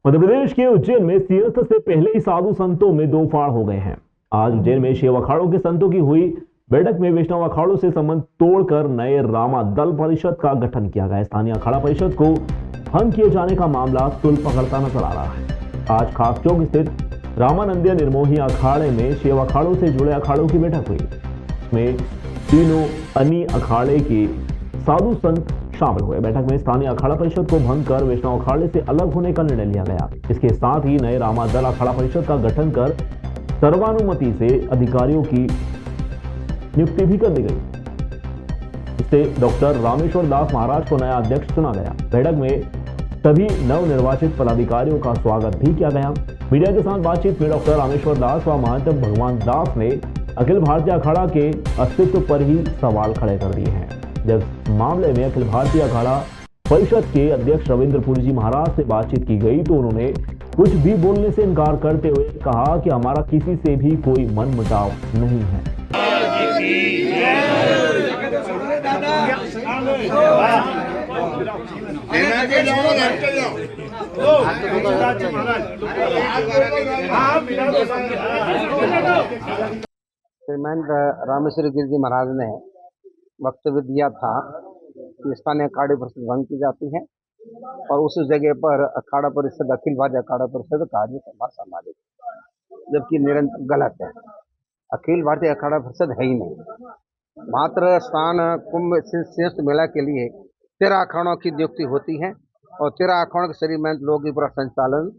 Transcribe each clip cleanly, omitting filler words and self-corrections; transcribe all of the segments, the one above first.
मध्य प्रदेश के उज्जैन में सिंहस्थ से पहले ही साधु संतों में दो फाड़ हो गए हैं। आज उज्जैन में शिव अखाड़ों के संतों की हुई बैठक में वैष्णव अखाड़ों से संबंध तोड़कर नए रामा दल परिषद का गठन किया गया। स्थानीय अखाड़ा परिषद को भंग किए जाने का मामला तुल पकड़ता नजर आ रहा है। आज खास चौक स्थित रामानंदीय निर्मोही अखाड़े में शिव अखाड़ों से जुड़े अखाड़ों की बैठक हुई। इसमें तीनों अन्य अखाड़े के साधु संत शामिल हुए। बैठक में स्थानीय अखाड़ा परिषद को भंग कर वैष्णव अखाड़े से अलग होने का निर्णय लिया गया। इसके साथ ही नए रामा दल अखाड़ा परिषद का गठन कर सर्वानुमति से अधिकारियों की नियुक्ति भी कर दी गई। इससे डॉक्टर रामेश्वर दास महाराज को नया अध्यक्ष चुना गया। बैठक में सभी नवनिर्वाचित पदाधिकारियों का स्वागत भी किया गया। मीडिया के साथ बातचीत में डॉक्टर रामेश्वर दास व महंत भगवान दास ने अखिल भारतीय अखाड़ा के अस्तित्व पर ही सवाल खड़े कर दिए हैं। जब मामले में अखिल भारतीय अखाड़ा परिषद के अध्यक्ष रविंद्रपुरी जी महाराज से बातचीत की गई तो उन्होंने कुछ भी बोलने से इनकार करते हुए कहा कि हमारा किसी से भी कोई मनमुटाव नहीं है। श्रीमान रामेश्वर गिरी जी महाराज ने वक्तव्य दिया था कि स्थानीय अखाड़ा परिषद भंग की जाती है और उस जगह पर अखाड़ा परिषद अखिल भारतीय अखाड़ा परिषद कार्य सभा संभालित, जबकि निरंतर गलत है। अखिल भारतीय अखाड़ा परिषद है ही नहीं। मात्र स्थान कुंभ सिंहस्थ मेला के लिए 13 अखाड़ों की नियुक्ति होती है और 13 अखाड़ों के श्रीमंत लोग ही पूरा संचालन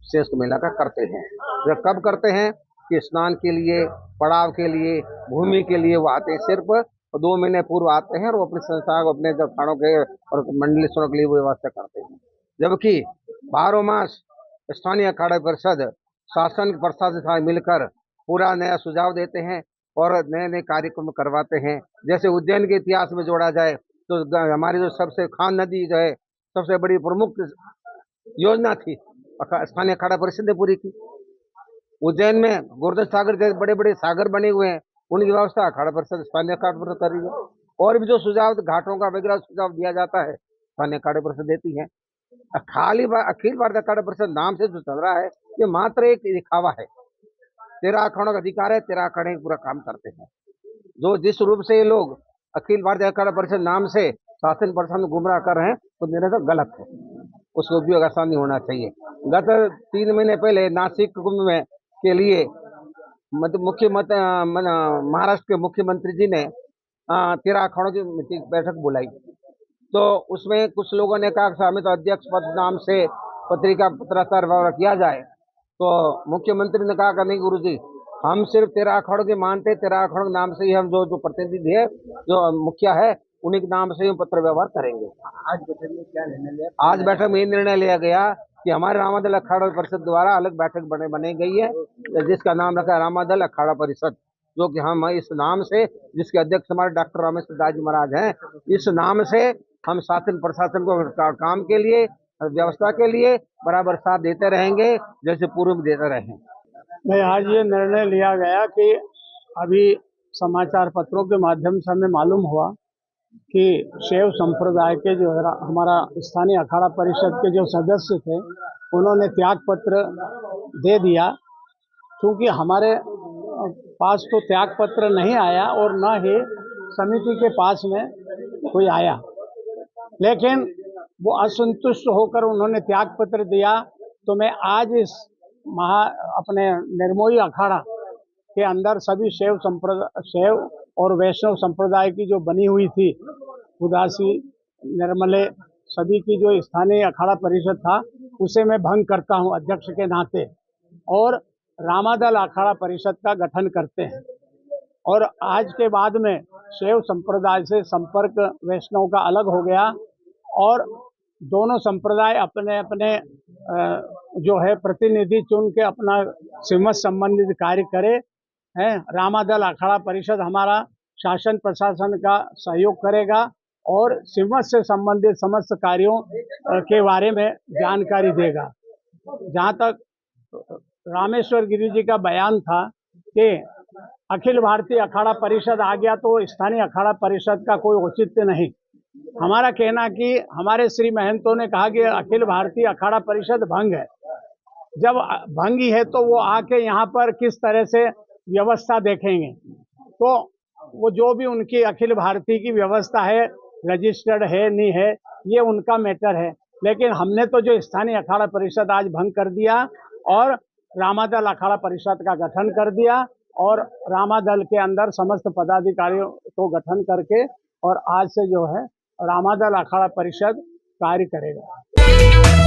सिंहस्थ मेला का करते हैं। वे कब करते हैं कि स्नान के लिए, पड़ाव के लिए, भूमि के लिए वो आते हैं। सिर्फ 2 महीने पूर्व आते हैं और वो अपनी संस्था को, अपने अखाड़ों के और मंडलेश्वरों के लिए वो व्यवस्था करते हैं। जबकि 12 मास स्थानीय अखाड़ा परिषद शासन प्रशासन के साथ मिलकर पूरा नया सुझाव देते हैं और नए नए कार्यक्रम करवाते हैं। जैसे उज्जैन के इतिहास में जोड़ा जाए तो हमारी जो सबसे खान नदी जो है सबसे बड़ी प्रमुख योजना थी, स्थानीय अखाड़ा परिषद ने पूरी की। उज्जैन में गोवर्धन सागर जैसे बड़े बड़े सागर बने हुए हैं, उनकी व्यवस्था अखाड़ा परिषद स्थानीय अखाड़ा परिषद कर रही है। और भी जो सुझाव घाटों का वगैरह सुझाव दिया जाता है स्थानीय अखाड़ा परिषद देती है। खाली अखिल भारतीय अखाड़ा परिषद नाम से जो चल रहा है ये मात्र एक दिखावा है। 13 अखाड़ों का अधिकार है, 13 अखाड़े पूरा काम करते हैं। जो जिस रूप से ये लोग अखिल भारतीय अखाड़ा परिषद नाम से शासन प्रशासन गुमराह कर रहे हैं वो निरंतर गलत है। उसको उपयोग आसान नहीं होना चाहिए। गत 3 महीने पहले नासिक कुंभ में के लिए महाराष्ट्र के मुख्यमंत्री जी ने 13 अखाड़ों की बैठक बुलाई, तो उसमें कुछ लोगों ने कहा कि हमें तो अध्यक्ष पद नाम से पत्रिका पत्राचार किया जाए। तो मुख्यमंत्री ने कहा कि नहीं गुरुजी, हम सिर्फ 13 अखाड़ों के मानते, 13 अखाड़ों के नाम से ही हम जो प्रतिनिधि है, जो मुखिया है, उन्हीं के नाम से ही पत्र व्यवहार करेंगे। आज बैठक में क्या निर्णय लिया? आज बैठक में ये निर्णय लिया गया कि हमारे रामादल अखाड़ा परिषद द्वारा अलग बैठक बनाई गई है, जिसका नाम रखा है रामादल अखाड़ा परिषद, जो कि हम इस नाम से, जिसके अध्यक्ष हमारे डॉक्टर रामेश्वर दास जी महाराज हैं, इस नाम से हम शासन प्रशासन को काम के लिए, व्यवस्था के लिए बराबर साथ देते रहेंगे, जैसे पूर्व देते रहे। नहीं, आज ये निर्णय लिया गया कि अभी समाचार पत्रों के माध्यम से हमें मालूम हुआ कि शैव संप्रदाय के जो हमारा स्थानीय अखाड़ा परिषद के जो सदस्य थे उन्होंने त्याग पत्र दे दिया। क्योंकि हमारे पास तो त्याग पत्र नहीं आया और न ही समिति के पास में कोई आया, लेकिन वो असंतुष्ट होकर उन्होंने त्याग पत्र दिया। तो मैं आज इस अपने निर्मोही अखाड़ा के अंदर सभी शैव और वैष्णव संप्रदाय की जो बनी हुई थी, उदासी, निर्मले, सभी की जो स्थानीय अखाड़ा परिषद था उसे मैं भंग करता हूं अध्यक्ष के नाते, और रामादल अखाड़ा परिषद का गठन करते हैं। और आज के बाद में शैव संप्रदाय से संपर्क वैष्णव का अलग हो गया और दोनों संप्रदाय अपने अपने जो है प्रतिनिधि चुन के अपना सिमत संबंधित कार्य करे हैं। रामादल अखाड़ा परिषद हमारा शासन प्रशासन का सहयोग करेगा और सिमत से संबंधित समस्त कार्यों के बारे में जानकारी देगा। जहाँ तक रामेश्वर गिरी जी का बयान था कि अखिल भारतीय अखाड़ा परिषद आ गया तो स्थानीय अखाड़ा परिषद का कोई औचित्य नहीं। हमारा कहना कि हमारे श्री महंतों ने कहा कि अखिल भारतीय अखाड़ा परिषद भंग है, जब भंगी है तो वो आके यहाँ पर किस तरह से व्यवस्था देखेंगे। तो वो जो भी उनकी अखिल भारतीय की व्यवस्था है, रजिस्टर्ड है नहीं है, ये उनका मैटर है। लेकिन हमने तो जो स्थानीय अखाड़ा परिषद आज भंग कर दिया और रामादल अखाड़ा परिषद का गठन कर दिया और रामादल के अंदर समस्त पदाधिकारियों को गठन करके और आज से जो है रामादल अखाड़ा परिषद कार्य करेगा।